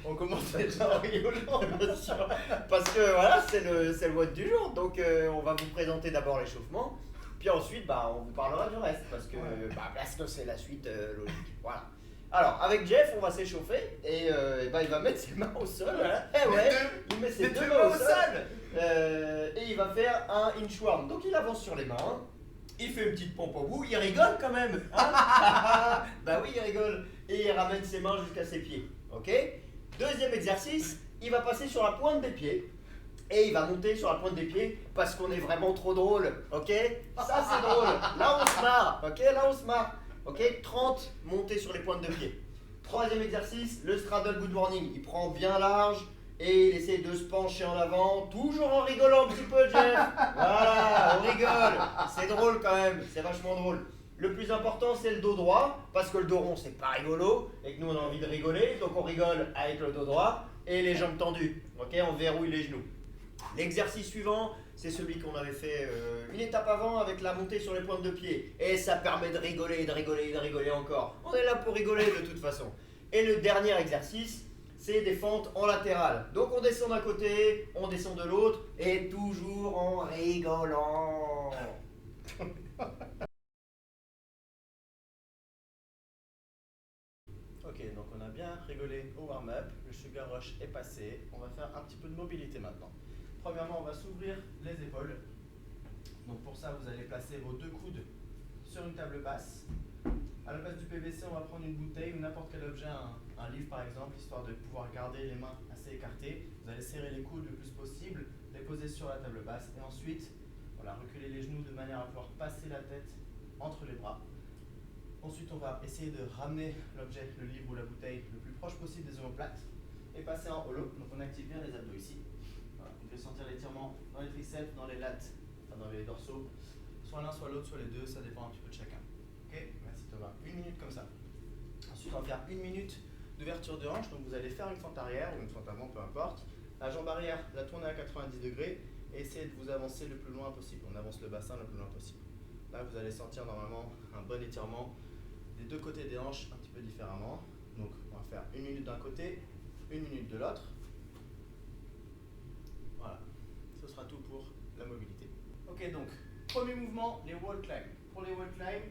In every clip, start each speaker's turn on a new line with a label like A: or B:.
A: On commence déjà en rigolant, bien sûr. Parce que voilà, c'est le WOD du jour. Donc on va vous présenter d'abord l'échauffement. Puis ensuite, bah, on vous parlera du reste. Parce que bah, c'est la suite logique. Voilà. Alors, avec Jeff, on va s'échauffer. Et, bah, il va mettre ses mains au sol.
B: Voilà.
A: Eh ouais, il met ses
B: Les
A: deux
B: deux
A: mains au
B: mains au
A: sol.
B: sol.
A: Et il va faire un inchworm. Donc il avance sur les mains. Il fait une petite pompe au bout. Il rigole quand même. Hein. Bah oui, il rigole. Et il ramène ses mains jusqu'à ses pieds. Ok. Deuxième exercice, il va passer sur la pointe des pieds. Et il va monter sur la pointe des pieds parce qu'on est vraiment trop drôle. Ok. Ça c'est drôle. Là on se marre. Ok. Là on se marre. Ok. 30, monter sur les pointes de pied. Troisième exercice, le straddle good morning. Il prend bien large et il essaie de se pencher en avant, toujours en rigolant un petit peu, Jeff. Voilà, on rigole. C'est drôle quand même, c'est vachement drôle. Le plus important, c'est le dos droit, parce que le dos rond, c'est pas rigolo, et que nous, on a envie de rigoler, donc on rigole avec le dos droit et les jambes tendues. Ok, on verrouille les genoux. L'exercice suivant, c'est celui qu'on avait fait une étape avant avec la montée sur les pointes de pied. Et ça permet de rigoler, de rigoler, de rigoler encore. On est là pour rigoler de toute façon. Et le dernier exercice, c'est des fentes en latéral. Donc on descend d'un côté, on descend de l'autre, et toujours en rigolant. Ok, donc on a bien rigolé au warm-up, le sugar rush est passé, on va faire un petit peu de mobilité maintenant. Premièrement, on va s'ouvrir les épaules. Donc pour ça, vous allez placer vos deux coudes sur une table basse. À la place du PVC, on va prendre une bouteille ou n'importe quel objet, un livre par exemple, histoire de pouvoir garder les mains assez écartées. Vous allez serrer les coudes le plus possible, les poser sur la table basse et ensuite, voilà, reculer les genoux de manière à pouvoir passer la tête entre les bras. Ensuite, on va essayer de ramener l'objet, le livre ou la bouteille, le plus proche possible des omoplates et passer en hollow. Donc on active bien les abdos ici. Voilà, vous devez sentir l'étirement dans les triceps, dans les lattes, enfin dans les dorsaux, soit l'un, soit l'autre, soit les deux, ça dépend un petit peu de chacun. Ok, merci Thomas. Une minute comme ça. Ensuite, on va faire une minute d'ouverture de hanche. Donc vous allez faire une fente arrière ou une fente avant, peu importe. La jambe arrière, la tourner à 90 degrés et essayez de vous avancer le plus loin possible. On avance le bassin le plus loin possible. Là, vous allez sentir normalement un bon étirement des deux côtés des hanches un petit peu différemment. Donc on va faire une minute d'un côté, une minute de l'autre. Voilà, ce sera tout pour la mobilité. Ok, donc premier mouvement, les wall climb. Pour les wall climb,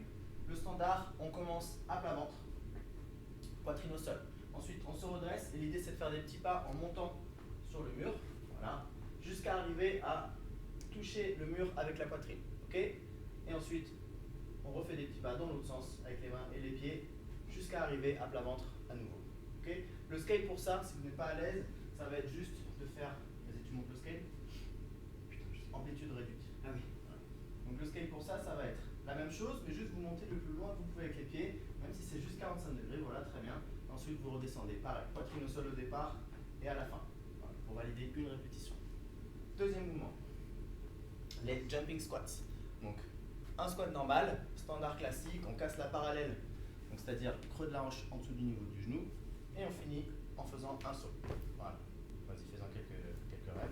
A: le standard, on commence à plat ventre, poitrine au sol. Ensuite, on se redresse et l'idée c'est de faire des petits pas en montant sur le mur, voilà, jusqu'à arriver à toucher le mur avec la poitrine. Ok. Et ensuite, on refait des petits pas dans l'autre sens avec les mains et les pieds jusqu'à arriver à plat ventre à nouveau. Okay. Le scale pour ça, si vous n'êtes pas à l'aise, ça va être juste de faire. Vas-y, tu montes le scale. Amplitude réduite. Ah oui. Voilà. Donc le scale pour ça, ça va être la même chose, mais juste vous montez le plus loin que vous pouvez avec les pieds, même si c'est juste 45 degrés, voilà, très bien. Ensuite, vous redescendez, pareil, poitrine au sol au départ et à la fin, voilà, pour valider une répétition. Deuxième mouvement, les jumping squats. Donc, un squat normal, standard classique, on casse la parallèle, donc c'est-à-dire creux de la hanche en dessous du niveau du genou, et on finit en faisant un saut. Voilà. Vas-y, faisons quelques rêves.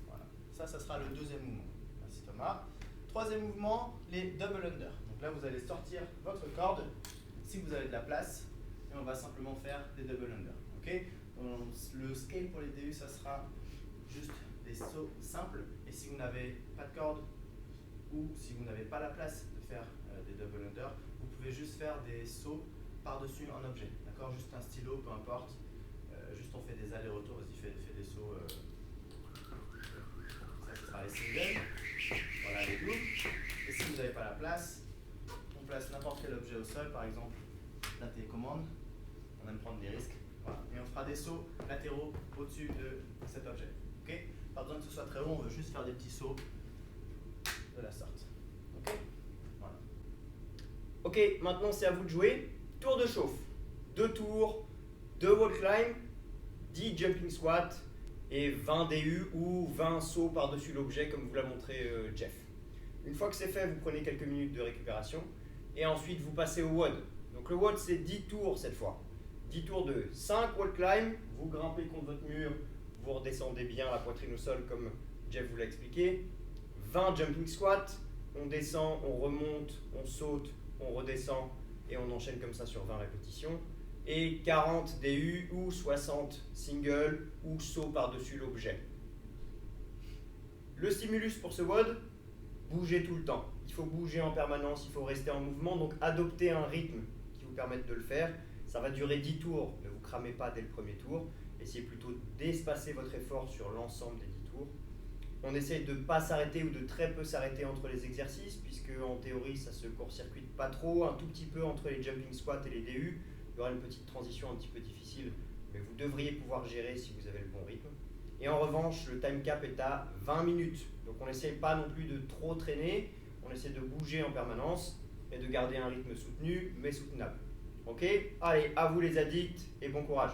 A: Voilà. Ça sera le deuxième mouvement. Merci Thomas. Troisième mouvement, les double under. Donc là, vous allez sortir votre corde, si vous avez de la place, et on va simplement faire des double under. Okay. Le scale pour les DU, ça sera juste des sauts simples, et si vous n'avez pas de corde, ou si vous n'avez pas la place de faire des double under, vous pouvez juste faire des sauts par-dessus un objet, d'accord? Juste un stylo, peu importe. Juste on fait des allers-retours, vas-y, fais des sauts. Ça, ce sera les singles. Voilà les doubles. Et si vous n'avez pas la place, on place n'importe quel objet au sol, par exemple la télécommande. On aime prendre des risques. Voilà. Et on fera des sauts latéraux au-dessus de cet objet. Okay. Pas besoin que ce soit très haut, on veut juste faire des petits sauts de la sorte. Ok. Voilà. Ok, maintenant c'est à vous de jouer. Tour de chauffe. 2 tours, 2 wall climb, 10 jumping squat et 20 DU ou 20 sauts par-dessus l'objet comme vous l'a montré Jeff. Une fois que c'est fait, vous prenez quelques minutes de récupération et ensuite vous passez au WOD. Donc le WOD c'est 10 tours cette fois. 10 tours de 5 wall climb, vous grimpez contre votre mur, vous redescendez bien la poitrine au sol comme Jeff vous l'a expliqué. 20 jumping squats, on descend, on remonte, on saute, on redescend et on enchaîne comme ça sur 20 répétitions.
B: et 40 DU ou 60 single ou saut par-dessus l'objet. Le stimulus pour ce WOD, bouger tout le temps. Il faut bouger en permanence, il faut rester en mouvement, donc adoptez un rythme qui vous permette de le faire. Ça va durer 10 tours, ne vous cramez pas dès le premier tour. Essayez plutôt d'espacer votre effort sur l'ensemble des 10 tours. On essaye de ne pas s'arrêter ou de très peu s'arrêter entre les exercices, puisque en théorie ça se court-circuite pas trop, un tout petit peu entre les jumping squats et les DU. Il y aura une petite transition un petit peu difficile, mais vous devriez pouvoir gérer si vous avez le bon rythme. Et en revanche, le time cap est à 20 minutes. Donc on n'essaye pas non plus de trop traîner, on essaie de bouger en permanence et de garder un rythme soutenu mais soutenable. Ok ? Allez, à vous les addicts et bon courage.